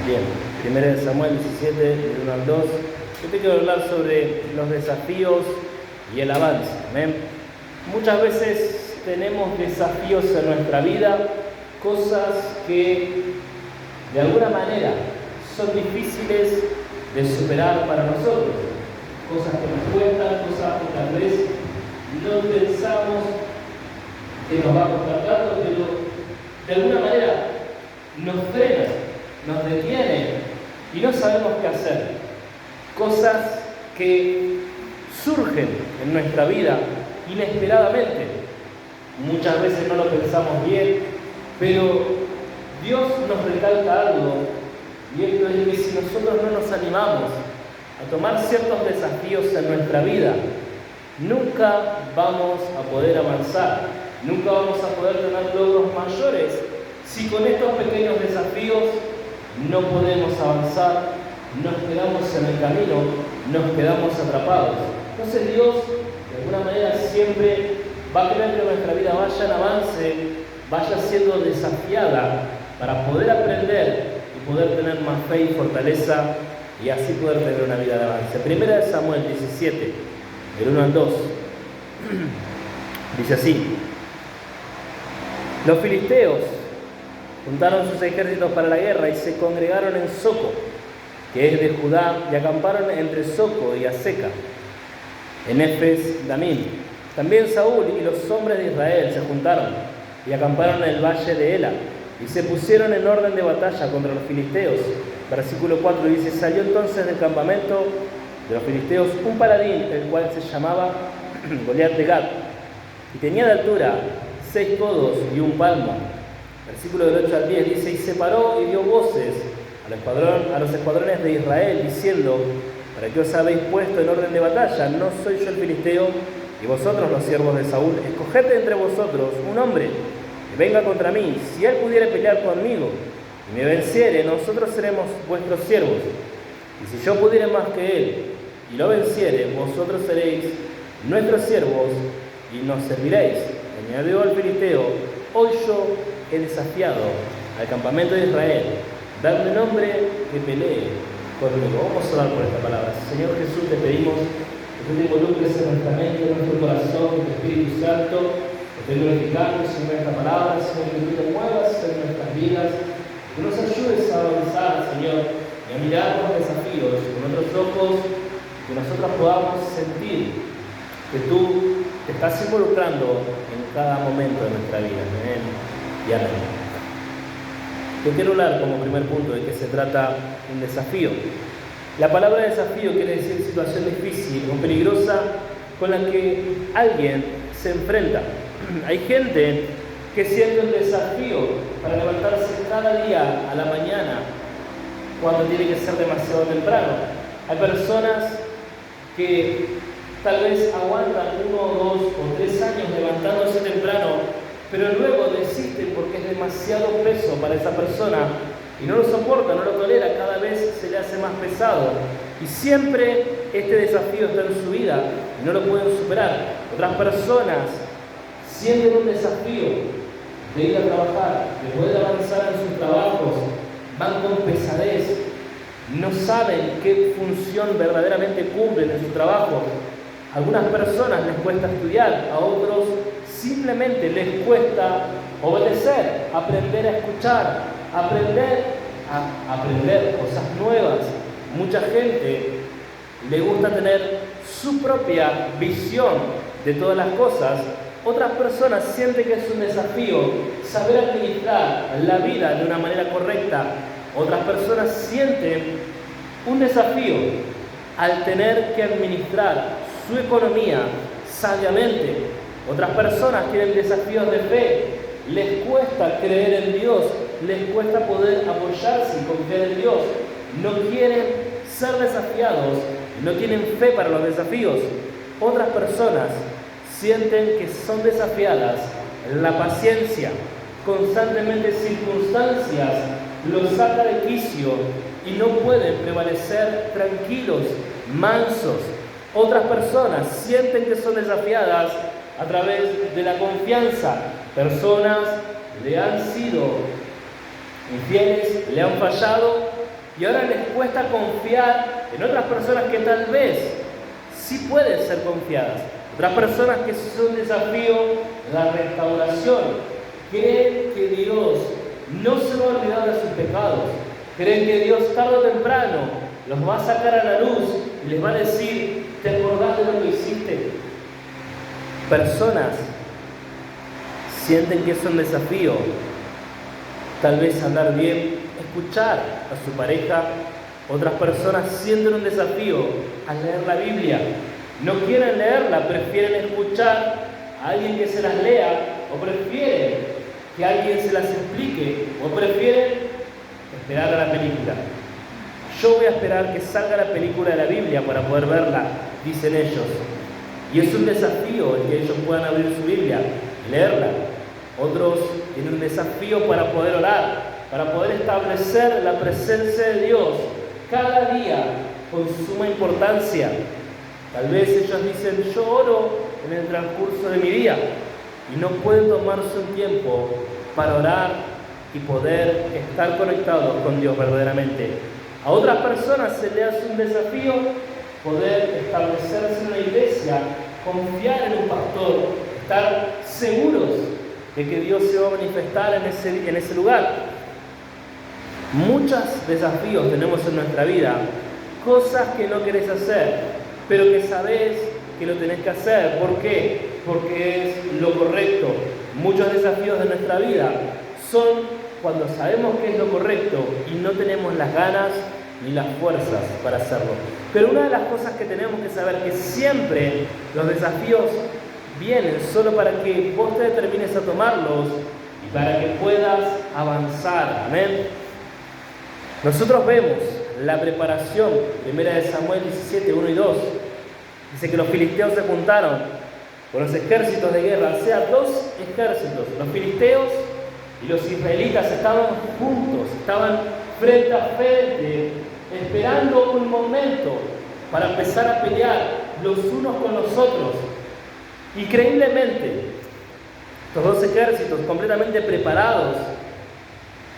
Bien, 1 Samuel 17, del 1 al 2. Yo te quiero hablar sobre los desafíos y el avance. ¿Amén? Muchas veces tenemos desafíos en nuestra vida, cosas que de alguna manera son difíciles de superar para nosotros, cosas que nos cuestan, cosas que tal vez no pensamos que nos va a costar tanto, pero de alguna manera nos frena, nos detiene y no sabemos qué hacer. Cosas que surgen en nuestra vida inesperadamente. Muchas veces no lo pensamos bien, pero Dios nos recalca algo, y esto es que si nosotros no nos animamos a tomar ciertos desafíos en nuestra vida, nunca vamos a poder avanzar, nunca vamos a poder tener logros mayores si con estos pequeños desafíos no podemos avanzar, nos quedamos en el camino, nos quedamos atrapados. Entonces Dios, de alguna manera, siempre va a querer que nuestra vida vaya en avance, vaya siendo desafiada para poder aprender y poder tener más fe y fortaleza y así poder tener una vida de avance. 1 Samuel 17, del 1 al 2, dice así: los filisteos juntaron sus ejércitos para la guerra y se congregaron en Soco, que es de Judá, y acamparon entre Soco y Azeca, en Efes Damim. También Saúl y los hombres de Israel se juntaron y acamparon en el valle de Ela, y se pusieron en orden de batalla contra los filisteos. Versículo 4 dice: salió entonces del campamento de los filisteos un paladín, el cual se llamaba Goliat de Gat, y tenía de altura 6 codos y un palmo. Versículo del 8 al 10 dice: y se paró y dio voces a los escuadrones de Israel, diciendo: ¿para qué os habéis puesto en orden de batalla? ¿No soy yo el filisteo y vosotros los siervos de Saúl? Escoged entre vosotros un hombre que venga contra mí. Si él pudiera pelear conmigo y me venciere, nosotros seremos vuestros siervos. Y si yo pudiera más que él y lo venciere, vosotros seréis nuestros siervos y nos serviréis. Añadió el filisteo: hoy yo he desafiado al campamento de Israel, dadme un hombre que pelee conmigo. Vamos a orar por esta palabra. Señor Jesús, te pedimos que tú te involucres en nuestra mente, en nuestro corazón, en tu Espíritu Santo, que te glorificamos en esta palabra, Señor, que tú te muevas en nuestras vidas, que nos ayudes a avanzar, Señor, y a mirar los desafíos con otros ojos, que nosotros podamos sentir que tú te estás involucrando en cada momento de nuestra vida. Amén y amén. Yo quiero hablar como primer punto de que se trata un desafío. La palabra desafío quiere decir situación difícil o peligrosa con la que alguien se enfrenta. Hay gente que siente un desafío para levantarse cada día a la mañana cuando tiene que ser demasiado temprano. Hay personas que tal vez aguantan 1, 2 o 3 años levantándose temprano, pero luego desisten porque es demasiado peso para esa persona y no lo soporta, no lo tolera, cada vez se le hace más pesado. Y siempre este desafío está en su vida y no lo pueden superar. Otras personas sienten un desafío de ir a trabajar, de poder avanzar en sus trabajos, van con pesadez, no saben qué función verdaderamente cumplen en su trabajo. A algunas personas les cuesta estudiar, a otros simplemente les cuesta obedecer, aprender a escuchar, aprender a aprender cosas nuevas. Mucha gente le gusta tener su propia visión de todas las cosas. Otras personas sienten que es un desafío saber administrar la vida de una manera correcta. Otras personas sienten un desafío al tener que administrar su economía sabiamente. Otras personas tienen desafíos de fe, les cuesta creer en Dios, les cuesta poder apoyarse y confiar en Dios, no quieren ser desafiados, no tienen fe para los desafíos. Otras personas sienten que son desafiadas la paciencia, constantemente circunstancias los saca de quicio y no pueden prevalecer tranquilos, mansos. Otras personas sienten que son desafiadas a través de la confianza. Personas le han sido infieles, le han fallado y ahora les cuesta confiar en otras personas que tal vez sí pueden ser confiadas. Otras personas que son un desafío, la restauración. Creen que Dios no se va a olvidar de sus pecados. Creen que Dios tarde o temprano los va a sacar a la luz y les va a decir, ¿te acordás de lo que hiciste? Personas sienten que es un desafío, tal vez hablar bien, escuchar a su pareja. Otras personas sienten un desafío al leer la Biblia. No quieren leerla, prefieren escuchar a alguien que se las lea, o prefieren que alguien se las explique, o prefieren esperar a la película. Yo voy a esperar que salga la película de la Biblia para poder verla, dicen ellos. Y es un desafío el que ellos puedan abrir su Biblia y leerla. Otros tienen un desafío para poder orar, para poder establecer la presencia de Dios cada día con suma importancia. Tal vez ellos dicen, yo oro en el transcurso de mi día, y no pueden tomarse un tiempo para orar y poder estar conectados con Dios verdaderamente. A otras personas se les hace un desafío poder establecerse en una iglesia, confiar en un pastor, estar seguros de que Dios se va a manifestar en ese lugar. Muchos desafíos tenemos en nuestra vida, cosas que no querés hacer, pero que sabés que lo tenés que hacer. ¿Por qué? Porque es lo correcto. Muchos desafíos de nuestra vida son cuando sabemos que es lo correcto y no tenemos las ganas ni las fuerzas para hacerlo. Pero una de las cosas que tenemos que saber es que siempre los desafíos vienen solo para que vos te determines a tomarlos y para que puedas avanzar. Amén. Nosotros vemos la preparación, 1 Samuel 17, 1 y 2. Dice que los filisteos se juntaron con los ejércitos de guerra, o sea, dos ejércitos. Los filisteos y los israelitas estaban juntos, estaban frente a frente, esperando un momento para empezar a pelear los unos con los otros. Increíblemente, estos dos ejércitos completamente preparados,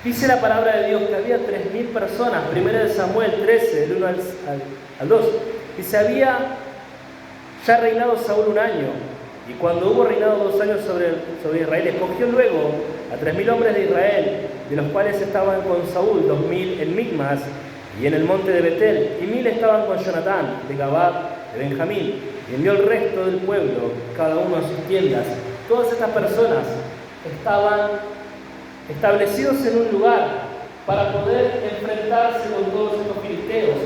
dice la palabra de Dios que había 3.000 personas, 1 Samuel 13, del 1 al 2, y se había ya reinado Saúl 1 año, y cuando hubo reinado 2 años sobre Israel, escogió luego a 3.000 hombres de Israel, de los cuales estaban con Saúl, 2.000 en Micmas y en el monte de Betel, y 1.000 estaban con Jonatán, de Gabá, de Benjamín, y envió el resto del pueblo, cada uno a sus tiendas. Todas estas personas estaban establecidos en un lugar para poder enfrentarse con todos estos filisteos.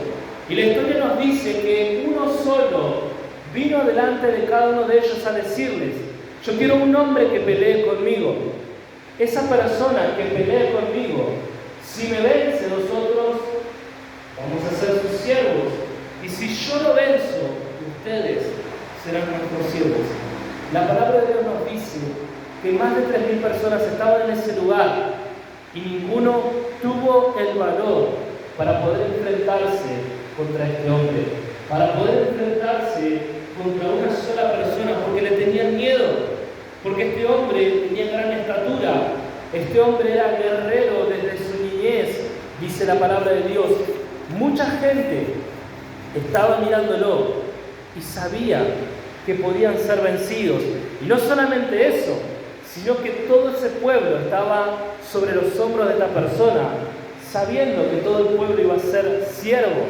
Y la historia nos dice que uno solo vino delante de cada uno de ellos a decirles, yo quiero un hombre que pelee conmigo. Esa persona que pelee conmigo, si me vence, nosotros vamos a ser sus siervos. Y si yo lo venzo, ustedes serán nuestros siervos. La palabra de Dios nos dice que más de 3.000 personas estaban en ese lugar y ninguno tuvo el valor para poder enfrentarse contra este hombre, para poder enfrentarse contra una sola persona, porque le tenían miedo, porque este hombre tenía gran estatura, este hombre era guerrero desde su niñez, dice la palabra de Dios. Mucha gente estaba mirándolo y sabía que podían ser vencidos, y no solamente eso, sino que todo ese pueblo estaba sobre los hombros de esta persona, sabiendo que todo el pueblo iba a ser siervos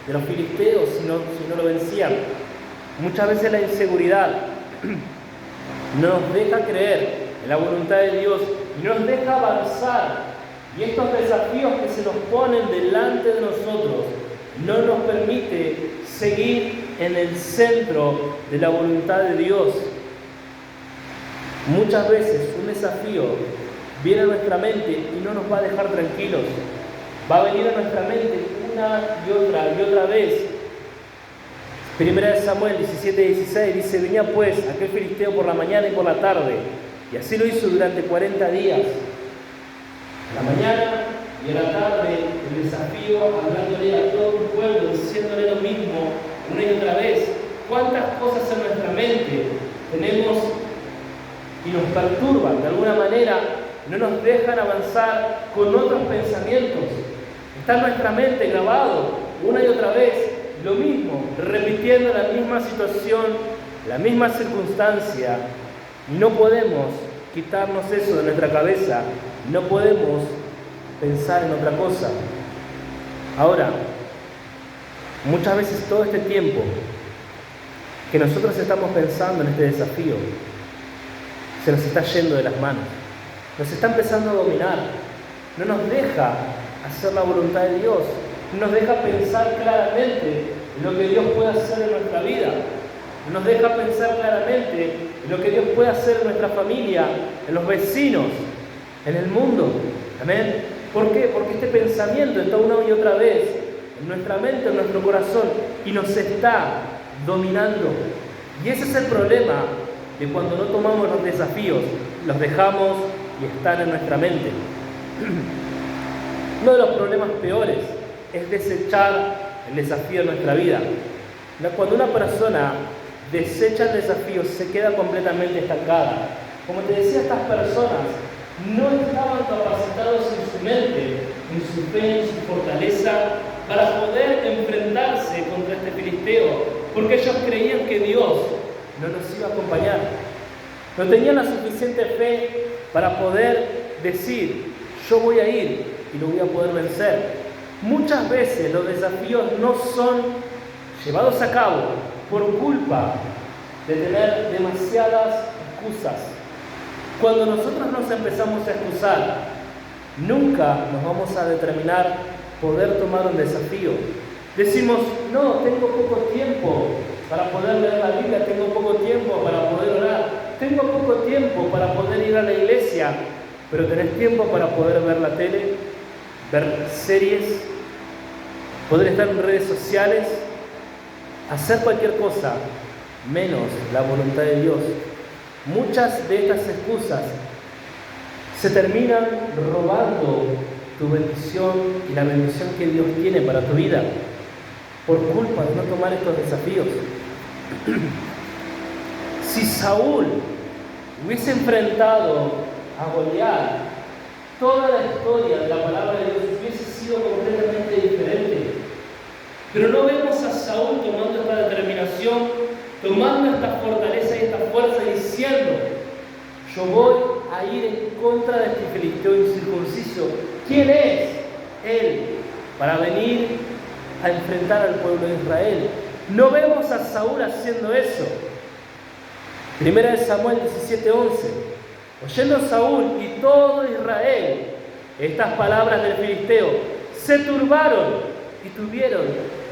de los filisteos si no lo vencían. Muchas veces la inseguridad no nos deja creer en la voluntad de Dios y no nos deja avanzar. Y estos desafíos que se nos ponen delante de nosotros no nos permite seguir en el centro de la voluntad de Dios. Muchas veces un desafío viene a nuestra mente y no nos va a dejar tranquilos. Va a venir a nuestra mente una y otra vez. 1 Samuel 17:16 dice, venía pues aquel filisteo por la mañana y por la tarde, y así lo hizo durante 40 días. En la mañana y en la tarde el desafío, hablándole a todo un pueblo, diciéndole lo mismo una y otra vez. ¿Cuántas cosas en nuestra mente tenemos y nos perturban de alguna manera, no nos dejan avanzar con otros pensamientos? Está en nuestra mente grabado una y otra vez lo mismo, repitiendo la misma situación, la misma circunstancia. Y no podemos quitarnos eso de nuestra cabeza, no podemos pensar en otra cosa. Ahora, muchas veces todo este tiempo que nosotros estamos pensando en este desafío, se nos está yendo de las manos, nos está empezando a dominar, no nos deja hacer la voluntad de Dios, no nos deja pensar claramente en lo que Dios puede hacer en nuestra vida, no nos deja pensar claramente en lo que Dios puede hacer en nuestra familia, en los vecinos, en el mundo. Amén. ¿Por qué? Porque este pensamiento está una y otra vez en nuestra mente, en nuestro corazón, y nos está dominando. Y ese es el problema de cuando no tomamos los desafíos, los dejamos y están en nuestra mente. Uno de los problemas peores es desechar el desafío en nuestra vida. Cuando una persona desecha el desafío, se queda completamente estancada. Como te decía, estas personas no estaban capacitados en su mente, en su fe, en su fortaleza, para poder enfrentarse contra este filisteo, porque ellos creían que Dios no nos iba a acompañar. No tenían la suficiente fe para poder decir, yo voy a ir y lo voy a poder vencer. Muchas veces los desafíos no son llevados a cabo por culpa de tener demasiadas excusas. Cuando nosotros nos empezamos a excusar, nunca nos vamos a determinar poder tomar un desafío. Decimos, no, tengo poco tiempo para poder leer la Biblia, tengo poco tiempo para poder orar, tengo poco tiempo para poder ir a la iglesia, pero tenés tiempo para poder ver la tele, ver series, poder estar en redes sociales, hacer cualquier cosa, menos la voluntad de Dios. Muchas de estas excusas se terminan robando tu bendición y la bendición que Dios tiene para tu vida por culpa de no tomar estos desafíos. Si Saúl hubiese enfrentado a Goliat, toda la historia de la palabra de Dios hubiese sido completamente diferente. Pero no vemos a Saúl tomando esta determinación, tomando esta fortaleza y esta fuerza, diciendo, yo voy a ir en contra de este filisteo incircunciso. ¿Quién es él para venir a enfrentar al pueblo de Israel? No vemos a Saúl haciendo eso. Primera de Samuel 17:11. Oyendo Saúl y todo Israel estas palabras del filisteo, se turbaron y tuvieron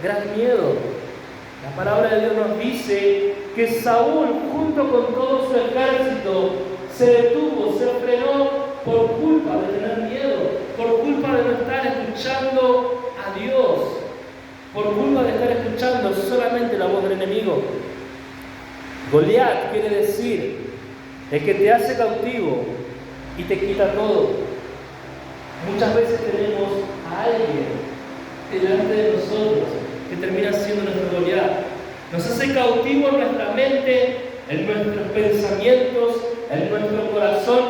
gran miedo. La palabra de Dios nos dice que Saúl, junto con todo su ejército, se detuvo, se frenó por culpa de tener miedo, por culpa de no estar escuchando a Dios, por culpa de estar escuchando solamente la voz del enemigo. Goliat quiere decir el que te hace cautivo y te quita todo. Muchas veces tenemos a alguien delante de nosotros que termina siendo nuestro Goliat. Nos hace cautivo en nuestra mente, en nuestros pensamientos, en nuestro corazón.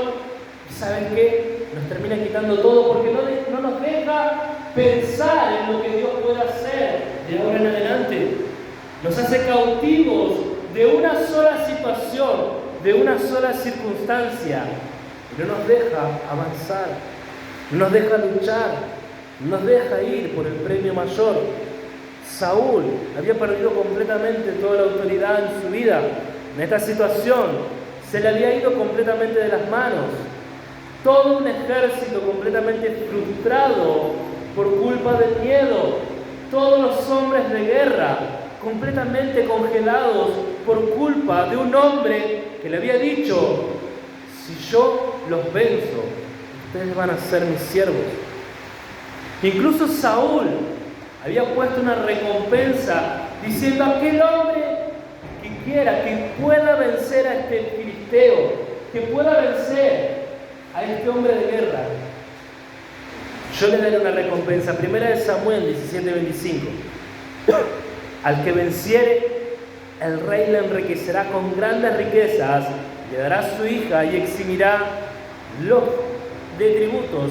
¿Y saben qué? Nos termina quitando todo porque no nos deja pensar en lo que Dios puede hacer de ahora en adelante. Nos hace cautivos de una sola situación, de una sola circunstancia. Y no nos deja avanzar, no nos deja luchar, no nos deja ir por el premio mayor. Saúl había perdido completamente toda la autoridad en su vida. En esta situación se le había ido completamente de las manos. Todo un ejército completamente frustrado por culpa del miedo. Todos los hombres de guerra completamente congelados por culpa de un hombre que le había dicho, si yo los venzo, ustedes van a ser mis siervos. Incluso Saúl había puesto una recompensa diciendo, aquel hombre que quiera, que pueda vencer a este filisteo, que pueda vencer a este hombre de guerra, yo le daré una recompensa. Primera de Samuel 17:25. Al que venciere, el rey le enriquecerá con grandes riquezas, le dará su hija y eximirá los de tributos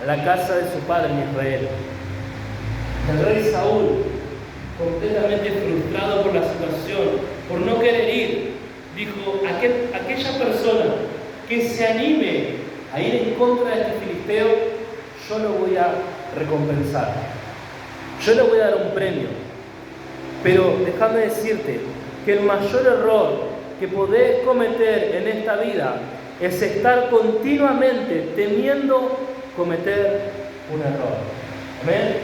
a la casa de su padre en Israel. El rey Saúl, completamente frustrado por la situación, por no querer ir, dijo: aquella persona que se anime a ir en contra de este filisteo, yo lo voy a recompensar, yo le voy a dar un premio. Pero déjame decirte que el mayor error que podés cometer en esta vida es estar continuamente temiendo cometer un error. ¿Amén?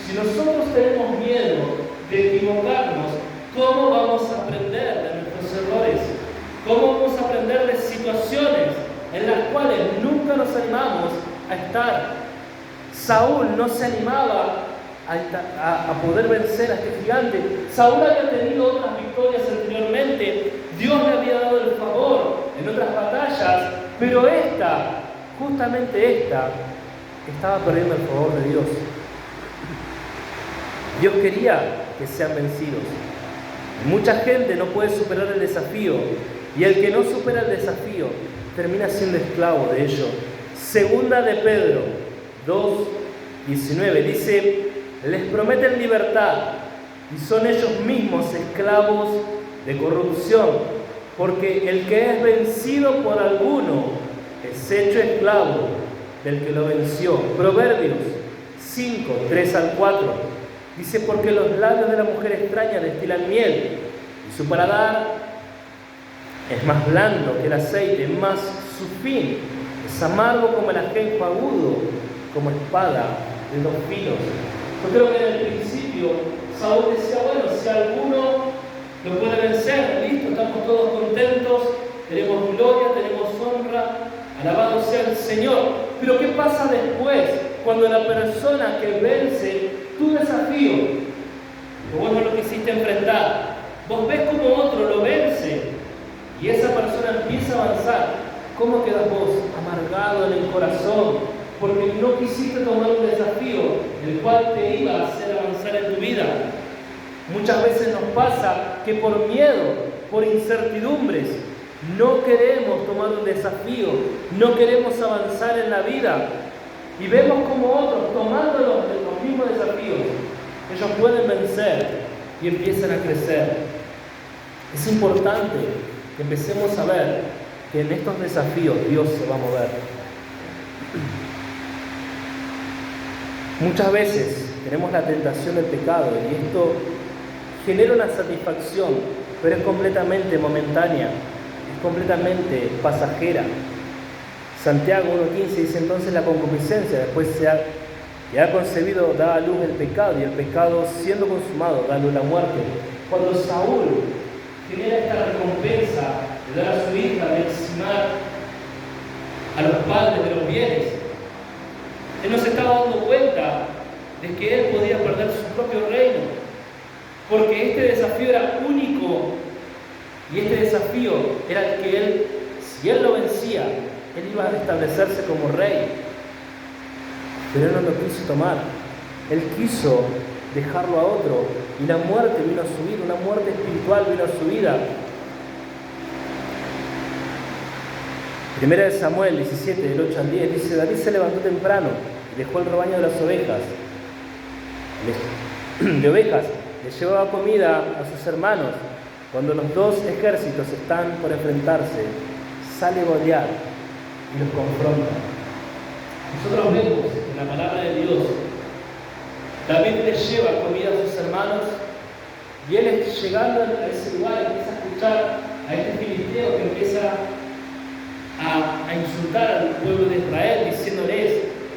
Si nosotros tenemos miedo de equivocarnos, ¿cómo vamos a aprender de nuestros errores? ¿Cómo vamos a aprender de situaciones en las cuales nunca nos animamos a estar? Saúl no se animaba a poder vencer a este gigante. Saúl había tenido otras victorias anteriormente, Dios le había dado el favor en otras batallas, pero justamente esta, estaba perdiendo el favor de Dios. Dios quería que sean vencidos. Mucha gente no puede superar el desafío, y el que no supera el desafío termina siendo esclavo de ello. Segunda de Pedro 2:19 dice: les prometen libertad y son ellos mismos esclavos de corrupción, porque el que es vencido por alguno es hecho esclavo del que lo venció. Proverbios 5:3-4 dice: porque los labios de la mujer extraña destilan miel, y su paladar es más blando que el aceite, mas su fin es amargo como el ajenjo, agudo como espada de dos filos. Yo creo que en el principio Saúl decía: bueno, si alguno lo puede vencer, listo, estamos todos contentos, tenemos gloria, tenemos honra, alabado sea el Señor. Pero ¿qué pasa después? Cuando la persona que vence tu desafío, que vos no lo quisiste enfrentar, vos ves como otro lo vence y esa persona empieza a avanzar, ¿cómo quedas vos? Amargado en el corazón, porque no quisiste tomar un desafío el cual te iba a hacer avanzar en tu vida. Muchas veces nos pasa que por miedo, por incertidumbres, no queremos tomar un desafío, no queremos avanzar en la vida, y vemos como otros, tomando los mismos desafíos, ellos pueden vencer y empiezan a crecer. Es importante que empecemos a ver que en estos desafíos Dios se va a mover. Muchas veces tenemos la tentación del pecado y esto genera una satisfacción, pero es completamente momentánea, es completamente pasajera. Santiago 1:15 dice: entonces la concupiscencia, después que ha concebido, da a luz el pecado, y el pecado, siendo consumado, da a luz la muerte. Cuando Saúl genera esta recompensa de dar a su hija, de eximar a los padres de los bienes, él no se estaba dando cuenta de que él podía perder su propio reino, porque este desafío era único, y este desafío era el que él, si él lo vencía, él iba a establecerse como rey. Pero él no lo quiso tomar, él quiso dejarlo a otro, y la muerte vino a su vida, una muerte espiritual vino a su vida. Primera de Samuel 17, del 8 al 10, dice: David se levantó temprano y dejó el rebaño de las ovejas. Le llevaba comida a sus hermanos. Cuando los dos ejércitos están por enfrentarse, sale Goliat y los confronta. Nosotros vemos en la palabra de Dios, David le lleva comida a sus hermanos, y él, llegando a ese lugar, empieza a escuchar a este filisteo que empieza a insultar al pueblo de Israel, diciéndoles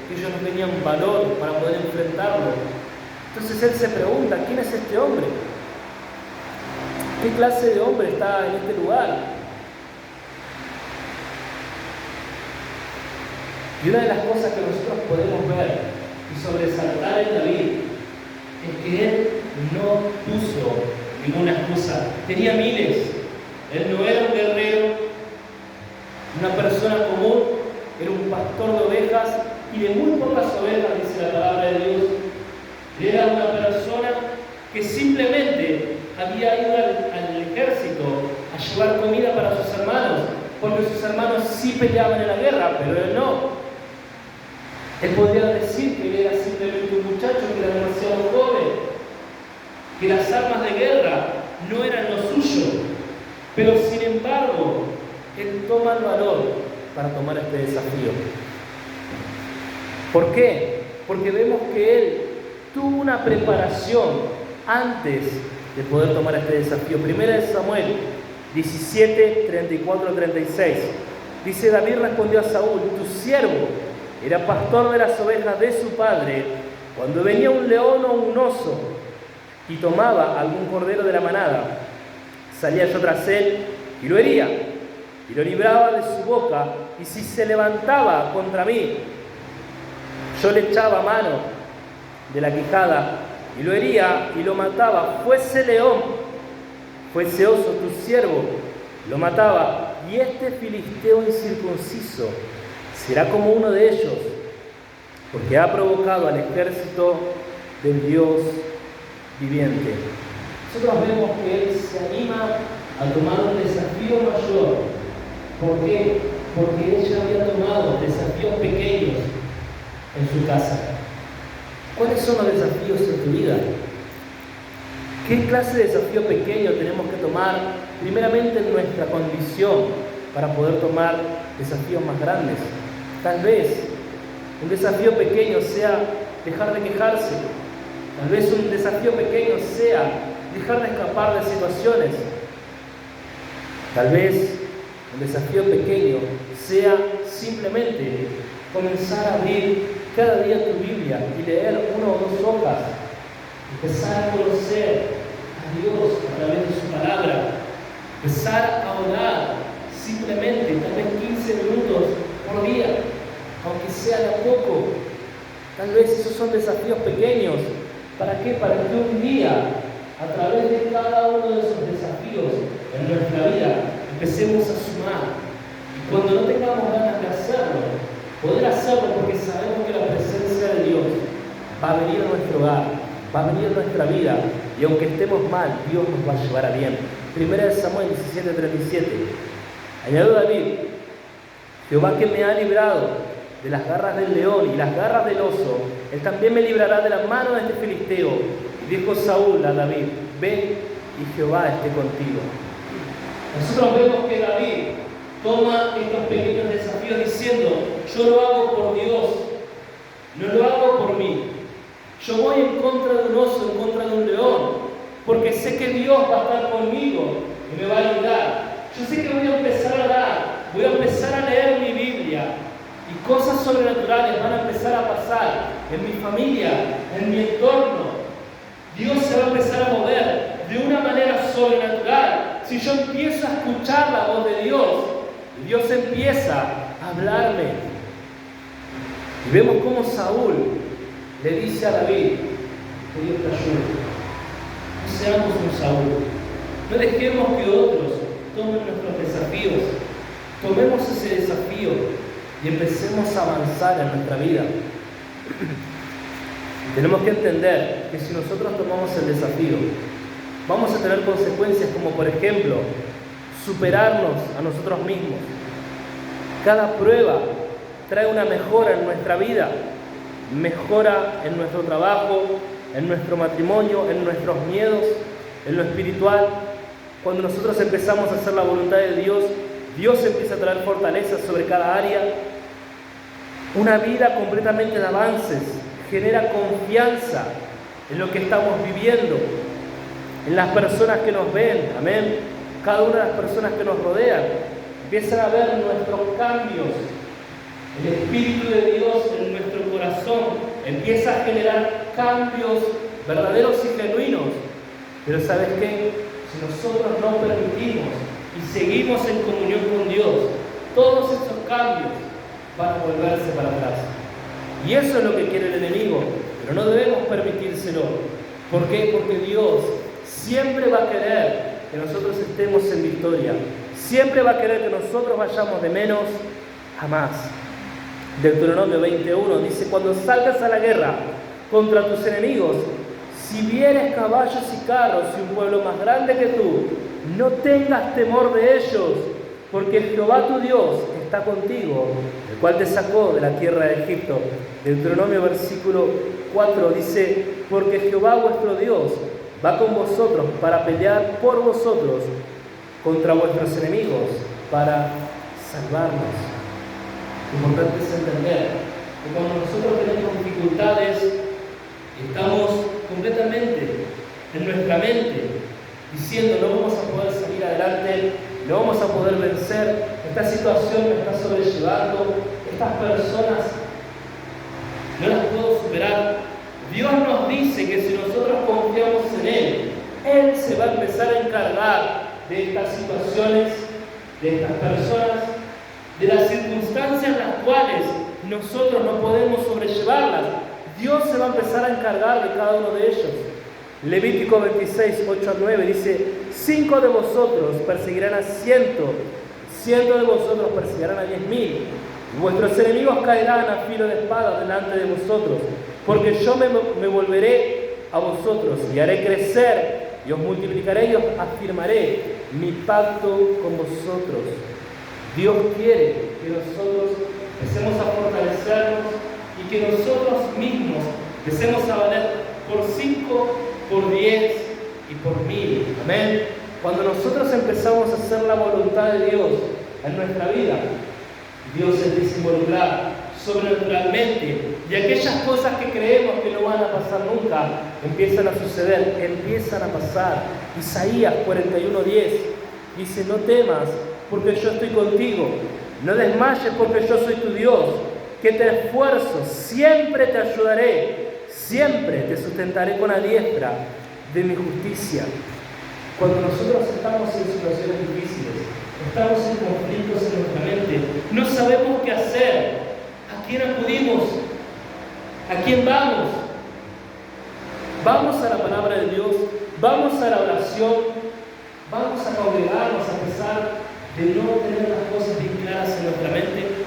que ellos no tenían valor para poder enfrentarlo. Entonces él se pregunta: ¿quién es este hombre? ¿Qué clase de hombre está en este lugar? Y una de las cosas que nosotros podemos ver y sobresaltar en David es que él no puso ninguna excusa. Tenía miles. Él no era un guerrero, una persona común, era un pastor de ovejas, y de muy pocas ovejas, dice la palabra de Dios. Era una persona que simplemente había ido al ejército a llevar comida para sus hermanos, porque sus hermanos sí peleaban en la guerra, pero él no. Él podría decir que él era simplemente un muchacho que era demasiado joven, que las armas de guerra no eran lo suyo, pero sin embargo, él toma el valor para tomar este desafío. ¿Por qué? Porque vemos que él tuvo una preparación antes de poder tomar este desafío. Primera de Samuel 17, 34-36. Dice: David respondió a Saúl: tu siervo era pastor de las ovejas de su padre, cuando venía un león o un oso y tomaba algún cordero de la manada, salía yo tras él y lo hería, y lo libraba de su boca, y si se levantaba contra mí, yo le echaba mano de la quijada y lo hería y lo mataba, fuese león, fuese oso, tu siervo lo mataba, y este filisteo incircunciso será como uno de ellos, porque ha provocado al ejército del Dios viviente. Nosotros vemos que él se anima a tomar un desafío mayor. ¿Por qué? Porque él ya había tomado desafíos pequeños en su casa. ¿Cuáles son los desafíos en tu vida? ¿Qué clase de desafío pequeño tenemos que tomar primeramente en nuestra condición para poder tomar desafíos más grandes? Tal vez un desafío pequeño sea dejar de quejarse. Tal vez un desafío pequeño sea dejar de escapar de situaciones. Tal vez un desafío pequeño sea simplemente comenzar a abrir cada día tu Biblia y leer 1 o 2 hojas. Empezar a conocer a Dios a través de su palabra. Empezar a orar simplemente, tal vez 15 minutos por día, aunque sea de a poco. Tal vez esos son desafíos pequeños. ¿Para qué? Para que un día, a través de cada uno de esos desafíos en nuestra vida, empecemos a sumar. Y cuando no tengamos ganas de hacerlo, poder hacerlo, porque sabemos que la presencia de Dios va a venir a nuestro hogar, va a venir a nuestra vida, y aunque estemos mal, Dios nos va a llevar a bien. Primera de Samuel 17:37. Añadió David: Jehová, que me ha librado de las garras del león y las garras del oso, él también me librará de la mano de este filisteo. Y dijo Saúl a David: ve y Jehová esté contigo. Nosotros vemos que David toma estos pequeños desafíos diciendo: yo lo hago por Dios, no lo hago por mí. Yo voy en contra de un oso, en contra de un león, porque sé que Dios va a estar conmigo y me va a ayudar. Yo sé que voy a empezar a orar, voy a empezar a leer mi Biblia, y cosas sobrenaturales van a empezar a pasar en mi familia, en mi entorno. Dios se va a empezar a mover de una manera sobrenatural. Si yo empiezo a escuchar la voz de Dios, y Dios empieza a hablarme. Y vemos cómo Saúl le dice a David: que Dios te ayude. No seamos un Saúl. No dejemos que otros tomen nuestros desafíos. Tomemos ese desafío y empecemos a avanzar en nuestra vida. Tenemos que entender que si nosotros tomamos el desafío, vamos a tener consecuencias como, por ejemplo, superarnos a nosotros mismos. Cada prueba trae una mejora en nuestra vida, mejora en nuestro trabajo, en nuestro matrimonio, en nuestros miedos, en lo espiritual. Cuando nosotros empezamos a hacer la voluntad de Dios, Dios empieza a traer fortaleza sobre cada área. Una vida completamente de avances genera confianza en lo que estamos viviendo, en las personas que nos ven, amén. Cada una de las personas que nos rodean empiezan a ver nuestros cambios. El Espíritu de Dios en nuestro corazón empieza a generar cambios verdaderos y genuinos. Pero ¿sabes qué? Si nosotros no permitimos y seguimos en comunión con Dios, todos esos cambios van a volverse para atrás. Y eso es lo que quiere el enemigo, pero no debemos permitírselo. ¿Por qué? Porque Dios siempre va a querer que nosotros estemos en victoria. Siempre va a querer que nosotros vayamos de menos a más. Deuteronomio 21 dice: cuando salgas a la guerra contra tus enemigos, si vieres caballos y carros y un pueblo más grande que tú, no tengas temor de ellos, porque Jehová tu Dios está contigo, el cual te sacó de la tierra de Egipto. Deuteronomio versículo 4 dice: porque Jehová vuestro Dios va con vosotros para pelear por vosotros contra vuestros enemigos, para salvarnos. Importante es entender que cuando nosotros tenemos dificultades, estamos completamente en nuestra mente diciendo no vamos a poder salir adelante, no vamos a poder vencer, esta situación me está sobrellevando, estas personas no las puedo superar. Dios nos dice que si nosotros confiamos en Él se va a empezar a encargar de estas situaciones, de estas personas, de las circunstancias en las cuales nosotros no podemos sobrellevarlas. Dios se va a empezar a encargar de cada uno de ellos. Levítico 26, 8 al 9 dice: 5 de vosotros perseguirán a 100, 100 de vosotros perseguirán a 10.000, y vuestros enemigos caerán a filo de espada delante de vosotros, porque yo me volveré a vosotros y haré crecer y os multiplicaré y os afirmaré mi pacto con vosotros. Dios quiere que nosotros empecemos a fortalecernos y que nosotros mismos empecemos a valer por 5, por 10 y por 1000. Amén. Cuando nosotros empezamos a hacer la voluntad de Dios en nuestra vida, Dios se empieza a involucrar sobrenaturalmente, y aquellas cosas que creemos que no van a pasar nunca empiezan a suceder, empiezan a pasar. Isaías 41:10 dice: no temas porque yo estoy contigo, no desmayes porque yo soy tu Dios, que te esfuerzo, siempre te ayudaré, siempre te sustentaré con la diestra de mi justicia. Cuando nosotros estamos en situaciones difíciles, estamos en conflictos en nuestra mente, no sabemos qué hacer, ¿a quién acudimos? ¿A quién vamos? Vamos a la palabra de Dios, vamos a la oración, vamos a congregarnos a pesar de no tener las cosas bien claras en nuestra mente,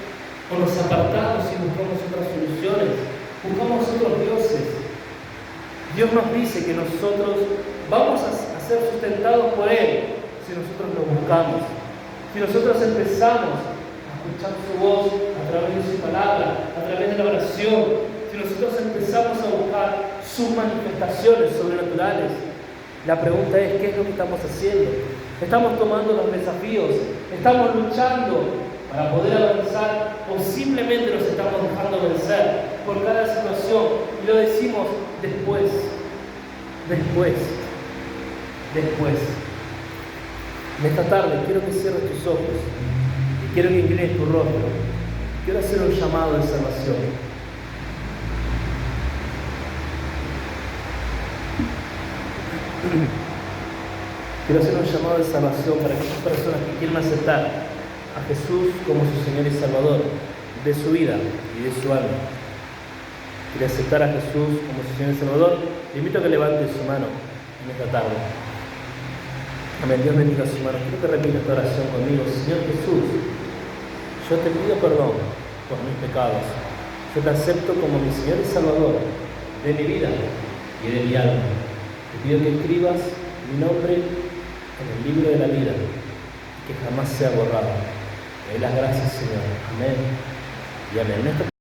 o nos apartamos y buscamos otras soluciones, buscamos otros dioses. Dios nos dice que nosotros vamos a ser sustentados por Él si nosotros lo buscamos, si nosotros empezamos a escuchar su voz a través de su palabra, a través de la oración, si nosotros empezamos a buscar sus manifestaciones sobrenaturales. La pregunta es: ¿qué es lo que estamos haciendo? ¿Estamos tomando los desafíos? ¿Estamos luchando para poder avanzar? ¿O simplemente nos estamos dejando vencer por cada situación y lo decimos después? En esta tarde quiero que cierres tus ojos y quiero que inclines tu rostro. Quiero hacer un llamado de salvación. Quiero hacer un llamado de salvación para aquellas personas que quieren aceptar a Jesús como su Señor y Salvador de su vida y de su alma. Quiere aceptar a Jesús como su Señor y Salvador. Le invito a que levante su mano en esta tarde. Amén. Dios bendiga su mano. Quiero que repita esta oración conmigo. Señor Jesús, yo te pido perdón por mis pecados. Yo te acepto como mi Señor y Salvador de mi vida y de mi alma. Te pido que escribas mi nombre en el libro de la vida, que jamás sea borrado. Me doy las gracias, Señor. Amén y amén.